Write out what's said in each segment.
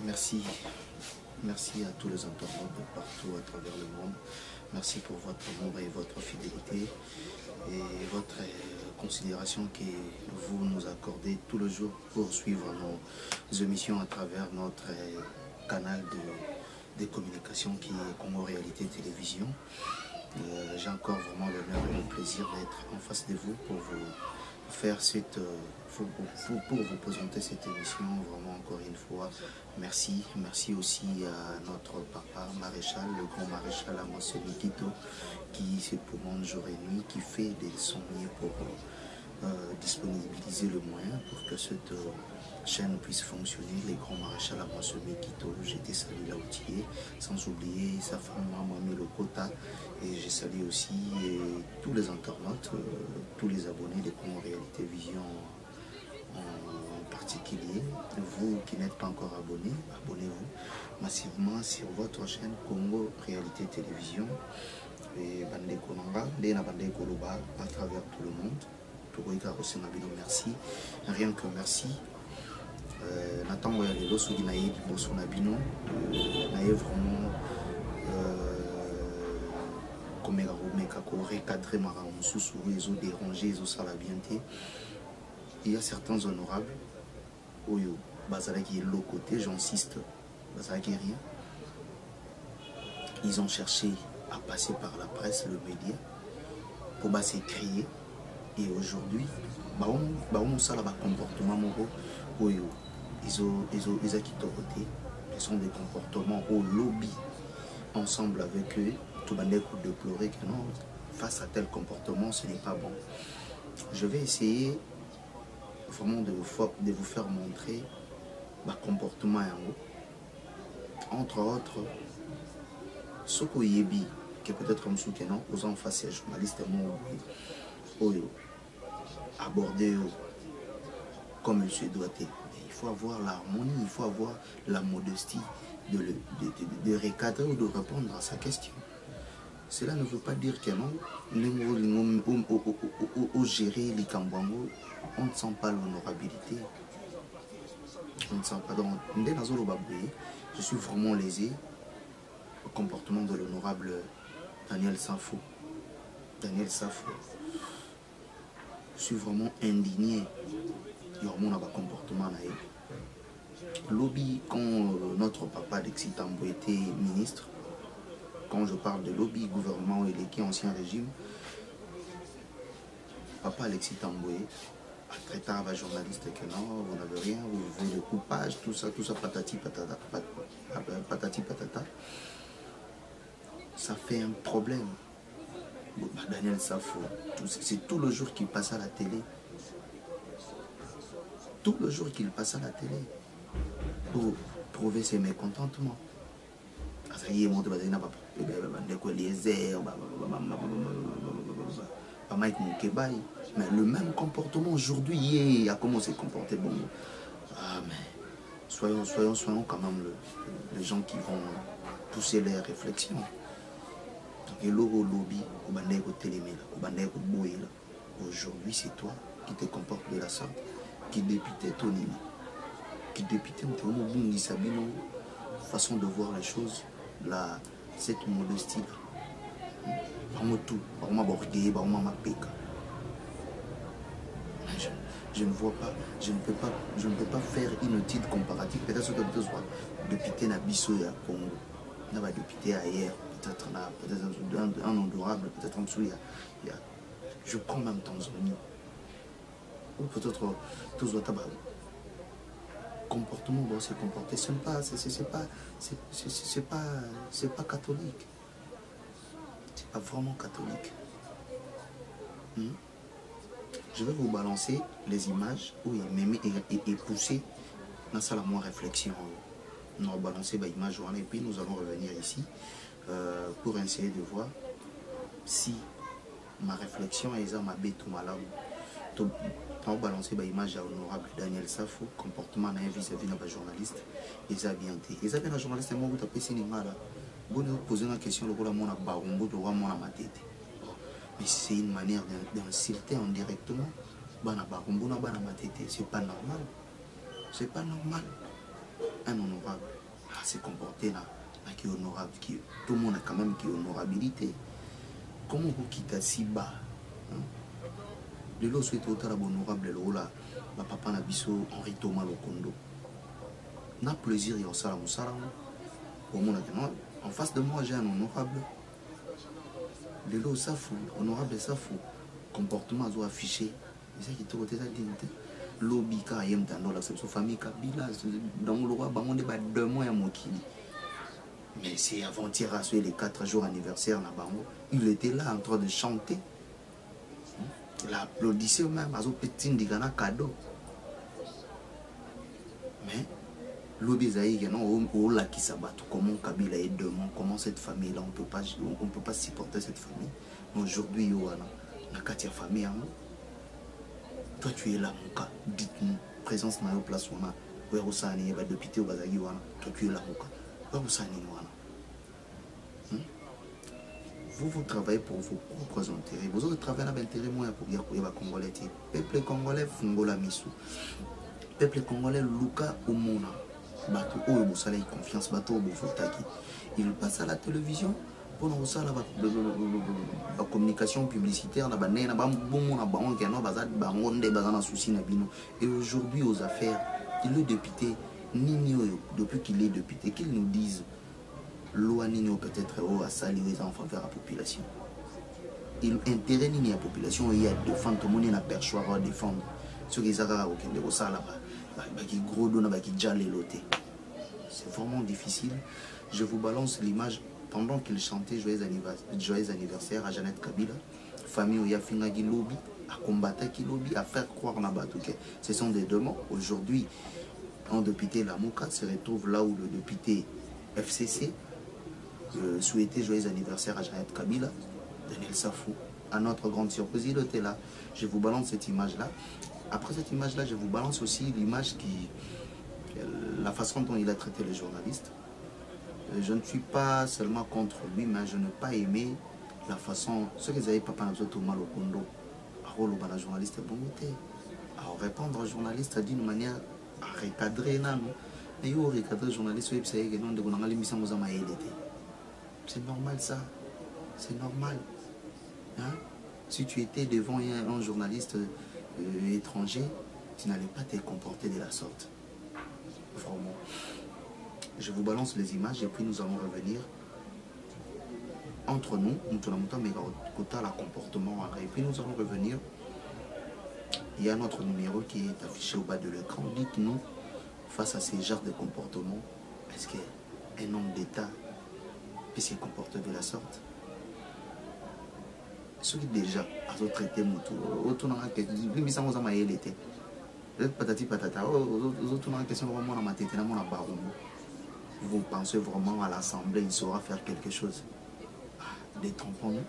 Merci. Merci à tous les internautes de partout à travers le monde. Merci pour votre amour et votre fidélité et votre considération que vous nous accordez tout le jour pour suivre nos émissions à travers notre canal de communication qui est Congo Réalité Télévision. J'ai encore vraiment l'honneur et le plaisir d'être en face de vous pour vous faire pour vous présenter cette émission. Vraiment encore une fois, merci. Merci aussi à notre papa maréchal, le grand maréchal Amos Mikito, qui se promène jour et nuit, qui fait de son mieux pour disponibiliser le moyen pour que cette chaîne puisse fonctionner. Les grands maréchal Amos Mikito, j'étais salué là où tu es, sans oublier sa femme Mamie Lokota, et j'ai salué aussi tous les internautes, tous les abonnés de Congo Réalité Vision en particulier. Vous qui n'êtes pas encore abonnés, abonnez-vous massivement sur votre chaîne Congo Réalité Télévision et Bande Konanga, Bande Koloba à travers tout le monde. Merci, rien que merci. Nathan Boyalelo Suginaï Bosonabino, naïe vraiment comme recadrer Maramonsus, ils ont dérangé, ils ont salabienté. Il y a certains honorables, Oyo, Bazalaki est l'autre côté, j'insiste, Bazalaki rien. Ils ont cherché à passer par la presse, le média, pour s'écrier. Et aujourd'hui, ça là comportement Oyo, ils ont quitté côté. Ce sont des comportements au lobby ensemble avec eux. Tout le monde de déplorer que non, face à tel comportement, ce n'est pas bon. Je vais essayer vraiment de vous faire montrer le comportement entre autres ce que Yebi, qui peut-être comme ceux qui non, aux en face journalistes Oyo, aborder comme il se doit être. Il faut avoir l'harmonie, il faut avoir la modestie de recadrer ou de répondre à sa question. Cela ne veut pas dire que non, au gérer les Kambwango, on ne sent pas l'honorabilité. On ne sent pas. Donc, je suis vraiment lésé au comportement de l'honorable Daniel Safo. Daniel Safo. Je suis vraiment indigné. Il y a un comportement là. Lobby, quand notre papa d'Exitambo était ministre, quand je parle de lobby, gouvernement et l'équipe ancien régime, papa Alexis Tamboué a traité à un journaliste que non, vous n'avez rien, vous voulez le coupage, tout ça, patati patata, patati patata. Ça fait un problème. Daniel Safo, c'est tout le jour qu'il passe à la télé. Tout le jour qu'il passe à la télé pour prouver ses mécontentements. Mais le même comportement aujourd'hui, il a commencé à se comporter bon. Ah, mais soyons quand même les gens qui vont pousser les réflexions. Et lobby, aujourd'hui, c'est toi qui te comportes de la sorte, qui député Tony, qui député Mtono Sabino, façon de voir les choses. Là, cette modestie là, je ne vois pas, je ne peux pas faire une étude comparative. Peut-être que député Nabiso à Congo, député ailleurs, peut-être un honorable, peut-être en dessous, je prends même Tanzanie, ou peut-être tous les comportement doit se comporter. C'est pas catholique. C'est pas vraiment catholique. Je vais vous balancer les images où il m'aimait et pousser dans ça la moins réflexion. On va balancer les images et puis nous allons revenir ici pour essayer de voir si ma réflexion est ma bête ou malade. On va balancer l'image à l'honorable Daniel Safo, comportement vis-à-vis de la journaliste, et ça bien été. Et ça bien la journaliste, moi, vous tapez si mal. Vous nous posez une question, le rôle à mon barongo, le roi à ma tête. Mais c'est une manière d'insulter indirectement. Bana barongo, na bana ma tête. C'est pas normal. C'est pas normal. Un honorable. se comporter qui est honorable, tout le monde a quand même qui est honorabilité. Comment vous quittez si bas? Le lot souhaite autant honorable le là, ma papa n'a biso Henri Thomas Lokondo. N'a plaisir et on s'en en face de moi j'ai un honorable. Le lot ça fou, honorable ça fou. Comportement à affiché. C'est ça qui te côté ça dignité. Lobby car yem dans la famille Kabila dans le roi bango de 2 mois à Mokili. Mais c'est avant-hier à les 4 jours anniversaire na bango, il était là en train de chanter. Il applaudissait même à son petit digana cadeau. Mais lobby zaïga non au la qui s'abat comment Kabila est 2 mois, comment cette famille là on peut pas supporter cette famille. Mais aujourd'hui yoana na katia famille hein. Toi tu es là mon cas, dites-nous présence na yo place wana ouais osani ba député au bazagi wana toi tu es là mon cas. Vous travaillez pour vos propres intérêts. Vous autres travaillez avec intérêt moins pour dire que les Congolais. Peuple congolais fungola misu. Peuple congolais luka omona. Bato oyo bosala confiance bato bofotaki. Il passe à la télévision pour nous ça la communication publicitaire na banene na bambomo na bango ke no bazad bangonde bazana souci na bino. Et aujourd'hui aux affaires, il est député Nini depuis qu'il est député, qu'ils nous disent loi Nini peut-être à saluer les enfants vers la population. Il intérêt Nini à la population, il y a défendre tout le monde, il a perchoir à défendre. Ce qui est là-bas, qui gros don, qui jale loté. C'est vraiment difficile. Je vous balance l'image pendant qu'il chantait joyeux anniversaire à Jeannette Kabila, famille où il y a Fingagi lobby, à combattre qui lobby, à faire croire là-bas. Ce sont des demandes. Aujourd'hui, un député Lamouka se retrouve là où le député FCC souhaitait joyeux anniversaire à Jeannette Kabila, Daniel Safou. À notre grande surprise, il était là. Je vous balance cette image-là. Après cette image-là, je vous balance aussi l'image la façon dont il a traité les journalistes. Je ne suis pas seulement contre lui, mais je n'ai pas aimé la façon, ce que vous avez pas pensé Thomas Lokondo, à la journaliste est bon côté, à répondre aux journalistes d'une manière à recadrer non mais yo recadrer journaliste c'est normal ça, c'est normal hein? Si tu étais devant un journaliste étranger, tu n'allais pas te comporter de la sorte. Vraiment, je vous balance les images et puis nous allons revenir entre nous, la comportement et puis nous allons revenir. Il y a notre numéro qui est affiché au bas de l'écran. Dites-nous, face à ces genres de comportements, est-ce qu'un homme d'État peut se comporter de la sorte? Ceux qui déjà ont traité Moutou, vous pensez vraiment à l'Assemblée, il saura faire quelque chose? Détrompons-nous.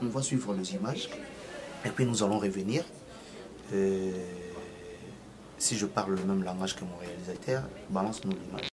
On va suivre les images et puis nous allons revenir. Si je parle le même langage que mon réalisateur, balance-nous l'image.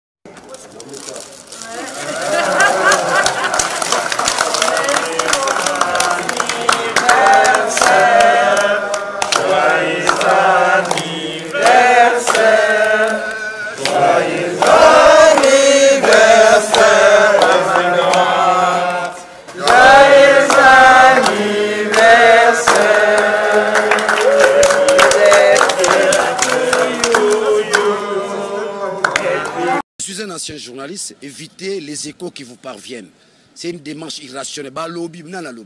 Ancien journaliste, évitez les échos qui vous parviennent. C'est une démarche irrationnelle. Il ne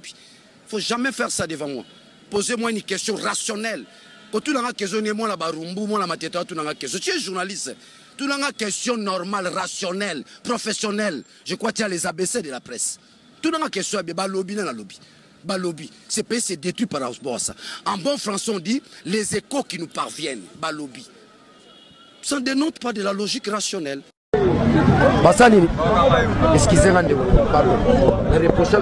faut jamais faire ça devant moi. Posez-moi une question rationnelle. Quand tu as une question, tu es journaliste. Tu as une question normale, rationnelle, professionnelle. Je crois que tu as les ABC de la presse. Tu as une question, lobby. Ce pays s'est détruit par rapport à ça. En bon français, on dit les échos qui nous parviennent. Lobby. Ça ne dénote pas de la logique rationnelle. Basani, excusez-moi de pardon. Je reproche à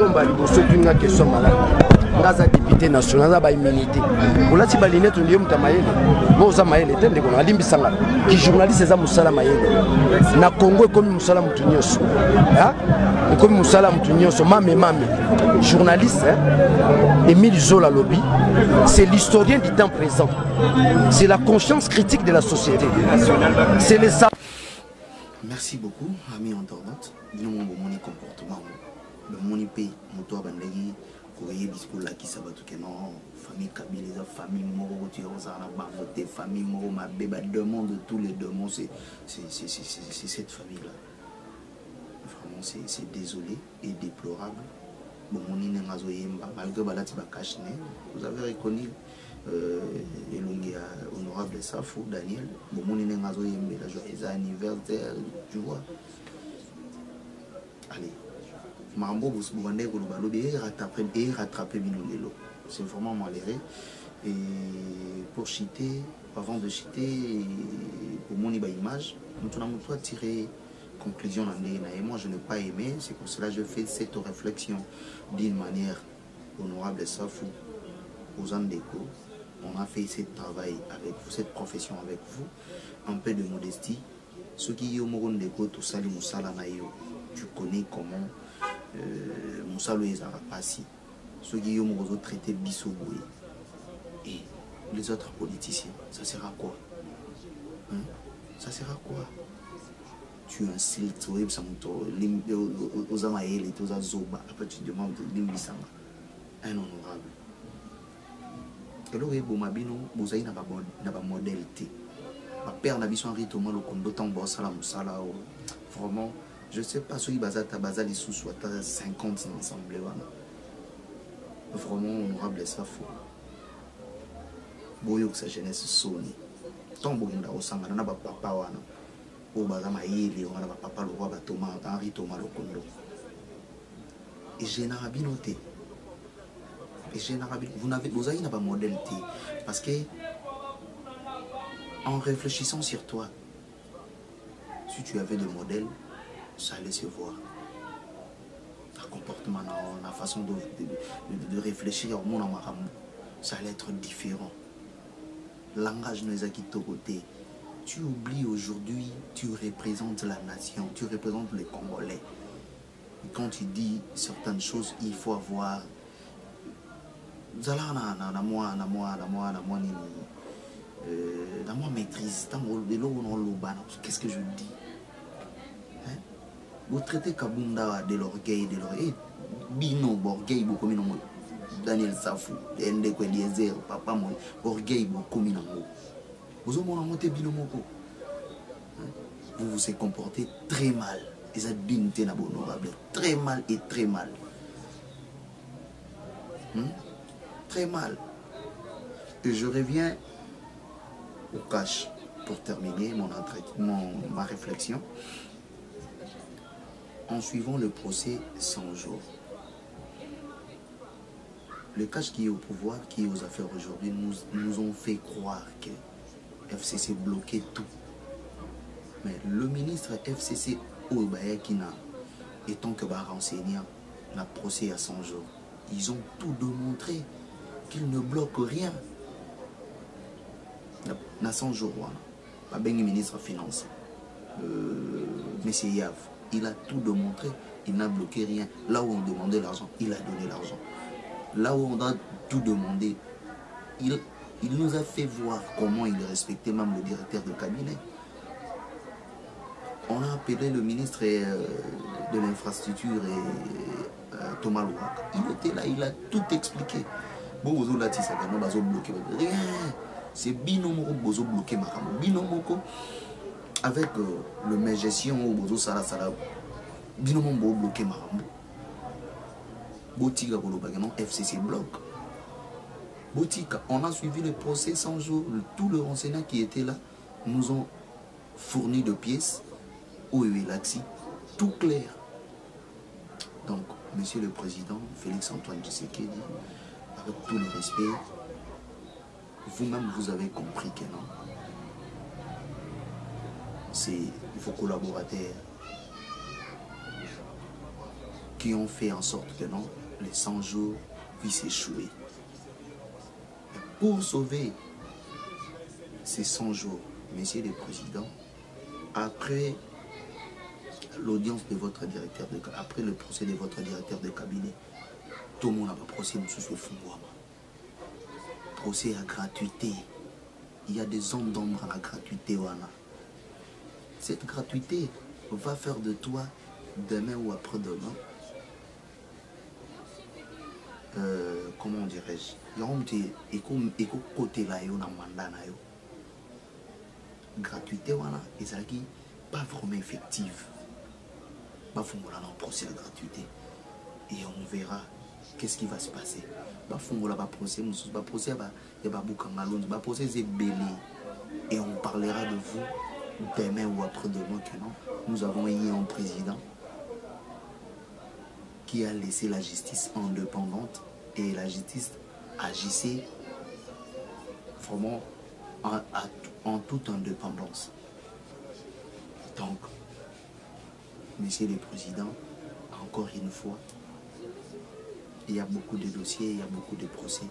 une question malade. Naza député national, naza ba immunité. Ola ti baline to ndiyo mutamayele. Boza mayele tende ko alimbi sanga. Ki journaliste za musala mayele. Na Congo comme musala mutunyoso. Hein? Comme musala mutunyoso mame. Journaliste hein? Émile Zola Lobby, c'est l'historien du temps présent. C'est la conscience critique de la société. C'est les Merci beaucoup, amis internautes. Nous avons mon comportement. Mon pays, mon toit, bandegi, courrier, discours là qui s'abat tout que non, famille Kabila, famille Moro, tu as famille Moro, ma bébé, demande de tous les demons, c'est cette famille-là. Vraiment, c'est désolé et déplorable. Bon, mon inénazo yemba, malgré balati bakashne, vous avez reconnu honorable Safou, Daniel, bon, mon inénazo yemba, la joyeux anniversaire, tu vois. Allez. Marambo Bousbourandé et rattraper Binolelo. C'est vraiment malheureux. Et pour chiter, avant de chiter, pour mon image, nous avons tiré conclusion. Et moi, je n'ai pas aimé. C'est pour cela que je fais cette réflexion d'une manière honorable. Safou, aux Andeko. On a fait ce travail avec vous, cette profession avec vous. Un peu de modestie. Ceux qui ont Morondeko, tout ça, tu connais comment. Moussa Loïzara Passi, ceux qui ont traité Bissoboui et les autres politiciens, ça sert à quoi? Hein? Ça sert à quoi? Tu insultes aux Amaël et aux Azoba, après tu demandes l'Imbissama, un honorable. Et là, vous avez un modèle. Ma père n'a pas envie de me dire vraiment. Je ne sais pas si vous avez sous 50 ensemble. Vraiment honorable ça fou. Boyo que sa jeunesse sonne. Tant bon au sang, on a papa wana. Au bazama yeli, on a papa le roi Thomas, Henri Thomas le Kondo. Et j'ai n'arrivé noté. Et j'ai n'arrivé. Vous avez un modèle parce que en réfléchissant sur toi, si tu avais des modèles, ça allait se voir. Ta comportement, la façon de réfléchir au monde en maramou, ça allait être différent. Langage nous a quitté côté. Tu oublies aujourd'hui, tu représentes la nation, tu représentes les Congolais. Et quand tu dis certaines choses, il faut avoir. La maîtrise. Qu'est-ce que je dis? Vous traitez Kabunda de l'orgueil, Bino, orgueil, beaucoup minamo. Daniel Safou, Ndeko Eliezer, papa moi, orgueil, beaucoup minamo. Vous avez monté Bino Moko. Vous vous êtes comporté très mal. Et ça dignité n'a pas honorable. Très mal et très mal. Très mal. Et je reviens au cash pour terminer ma réflexion. En suivant le procès 100 jours. Le cash qui est au pouvoir, qui est aux affaires aujourd'hui, nous ont fait croire que FCC bloquait tout. Mais le ministre FCC Obayakina, étant que enseignant, n'a procès à 100 jours. Ils ont tout démontré qu'ils ne bloquent rien. Na 100 jours, pas bien le ministre Finance, Monsieur Yav. Il a tout démontré, il n'a bloqué rien. Là où on demandait l'argent, il a donné l'argent. Là où on a tout demandé, il nous a fait voir comment il respectait même le directeur de cabinet. On a appelé le ministre de l'infrastructure et Thomas Louak. Il était là, il a tout expliqué. Bon, vous avez bloqué. Rien. C'est Binomoko Bozo bloqué Makambo. Binomoko. Avec le même gestion au Bozo Sala Sala, Binomombo bloqué Marambo. Botika Bolobaganon, FCC bloc. Botika, on a suivi le procès 100 jours. Tous les renseignants qui étaient là nous ont fourni de pièces. Laxi, tout clair. Donc, Monsieur le Président, Félix-Antoine Tshisekedi, avec tout le respect, vous-même vous avez compris que non. C'est vos collaborateurs qui ont fait en sorte que non, les 100 jours puissent échouer. Pour sauver ces 100 jours, Monsieur le Président, après l'audience de votre directeur de cabinet, après le procès de votre directeur de cabinet, tout le monde a un procès de Fungwama. Procès à gratuité. Il y a des zones d'ombre à la gratuité. Cette gratuité, va faire de toi demain ou après-demain, comment dirais-je, côté là, gratuité, voilà, et ça qui pas vraiment effective. Bah, faut qu'on a un procès de gratuité. Et on verra qu'est-ce qui va se passer. Bah, faut qu'on a un procès, et on parlera de vous demain ou après-demain que non. Nous avons eu un président qui a laissé la justice indépendante et la justice agissait vraiment en toute indépendance. Donc, Monsieur le Président, encore une fois, il y a beaucoup de dossiers, il y a beaucoup de procès.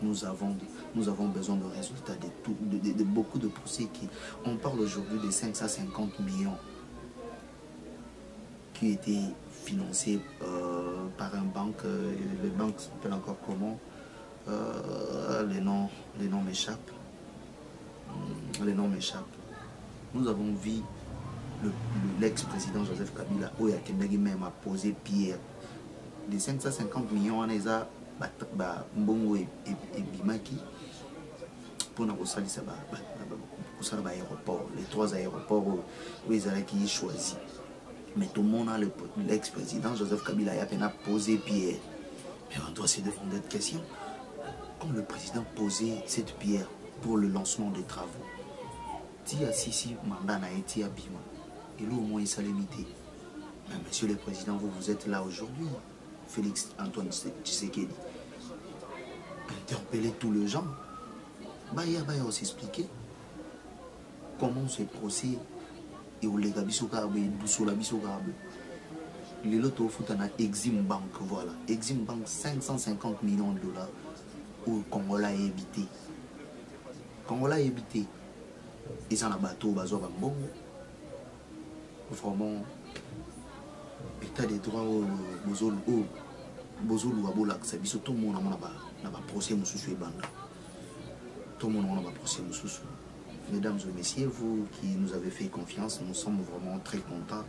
Nous avons besoin de résultats de beaucoup de procès. On parle aujourd'hui de 550 millions qui étaient financés par un banque. Le banque s'appelle encore comment? Les noms m'échappent. Les noms m'échappent. Nous avons vu l'ex-président Joseph Kabila, où il même a posé pierre. Les 550 millions, on les a Mbongo et Bimaki pour nous salir aéroport, les 3 aéroports où ils allaient qui choisi. Mais tout le monde a l'ex-président Joseph Kabila a posé pierre. Mais on doit se demander cette question. Quand le président posait cette pierre pour le lancement des travaux, Tia Sisi Mandana et Tia Bima, et là au moins il s'est limité. Mais monsieur le président, vous êtes là aujourd'hui. Félix Antoine Tshisekedi, interpeller tous les gens. Il va aussi expliquer comment ce procès et où les Gabisokabe, Doussou Labisokabe. Les lotos foutent à Exim Bank, voilà. Exim Bank, 550 millions de dollars où Congola a évité. Congola a évité. Ils ont un bateau, Bazo Bambongo. Vraiment. État des droits au Bozolo Abola, c'est tout le monde n'a pas procès Moussoussou et Banda. Tout le monde n'a pas procès Moussoussou. Mesdames et messieurs, vous qui nous avez fait confiance, nous sommes vraiment très contents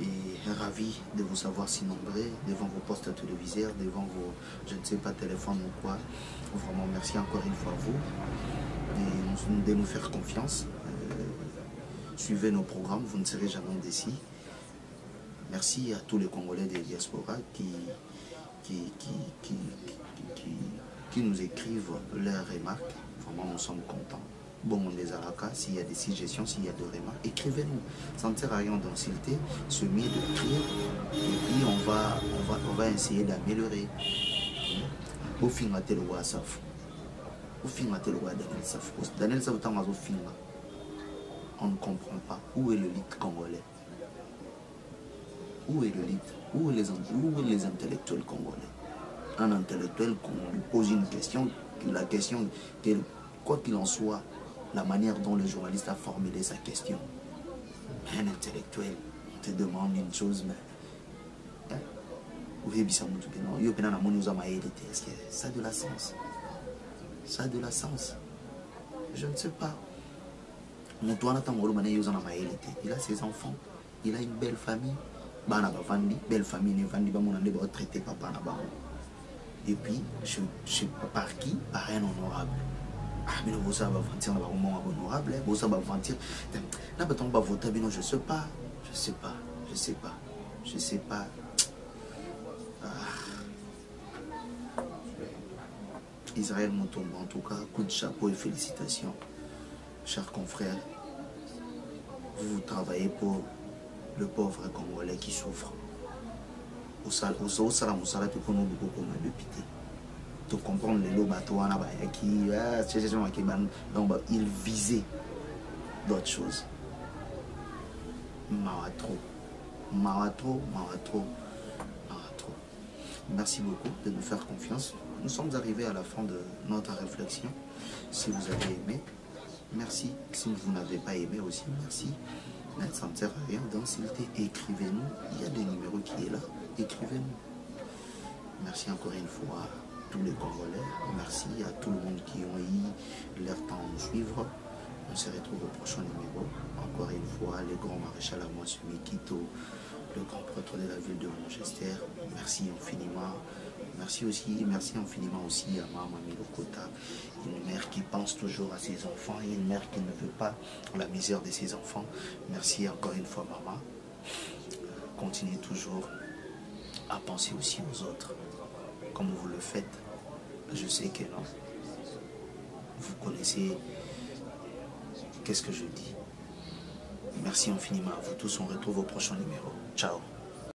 et ravis de vous savoir si nombreux devant vos postes téléviseurs, devant vos, je ne sais pas, téléphones ou quoi. Vraiment, merci encore une fois à vous de nous faire confiance. Suivez nos programmes, vous ne serez jamais déçus. Merci à tous les Congolais de diaspora qui nous écrivent leurs remarques. Vraiment, nous sommes contents. Bon, on les alaka, s'il y a des suggestions, s'il y a des remarques, écrivez-nous. Ça ne sert à rien d'insulter, se mieux de prier. Et puis, on va essayer d'améliorer. Au fin de la loi, Saf. Au fin de la loi, Daniel Saf. Daniel Saf, on ne comprend pas où est le lit congolais. Où est le lit? Où est les intellectuels congolais? Un intellectuel, qu'on lui pose une question, la question, quoi qu'il en soit, la manière dont le journaliste a formulé sa question. Un intellectuel, on te demande une chose, mais... Est-ce que ça a de la sens? Ça a de la sens? Je ne sais pas. Il a ses enfants, il a une belle famille. Belle famille, traité papa. Et puis, je sais pas par qui? Par un honorable. Ah, mais vous savez, honorable, vous savez, là, on va voter, mais non, je sais pas. Israël Moutomba, en tout cas, coup de chapeau et félicitations. Chers confrères, vous travaillez pour le pauvre Congolais qui souffre. Au salam, tu peux nous beaucoup de pitié. Tu comprends les lobato il visait d'autres choses. Maratro. Merci beaucoup de nous faire confiance. Nous sommes arrivés à la fin de notre réflexion. Si vous avez aimé, merci. Si vous n'avez pas aimé aussi, merci. Mais ça ne sert à rien d'insulter. Écrivez-nous. Il y a des numéros qui est là. Écrivez-nous. Merci encore une fois à tous les Congolais. Merci à tout le monde qui ont eu leur temps de nous suivre. On se retrouve au prochain numéro. Encore une fois, le grand maréchal Amos Mikito, le grand prêtre de la ville de Manchester. Merci infiniment. Merci infiniment aussi à Maman Milokota, une mère qui pense toujours à ses enfants et une mère qui ne veut pas la misère de ses enfants. Merci encore une fois, maman. Continuez toujours à penser aussi aux autres, comme vous le faites. Je sais que non. Vous connaissez qu'est-ce que je dis. Merci infiniment à vous tous. On retrouve au prochain numéro. Ciao.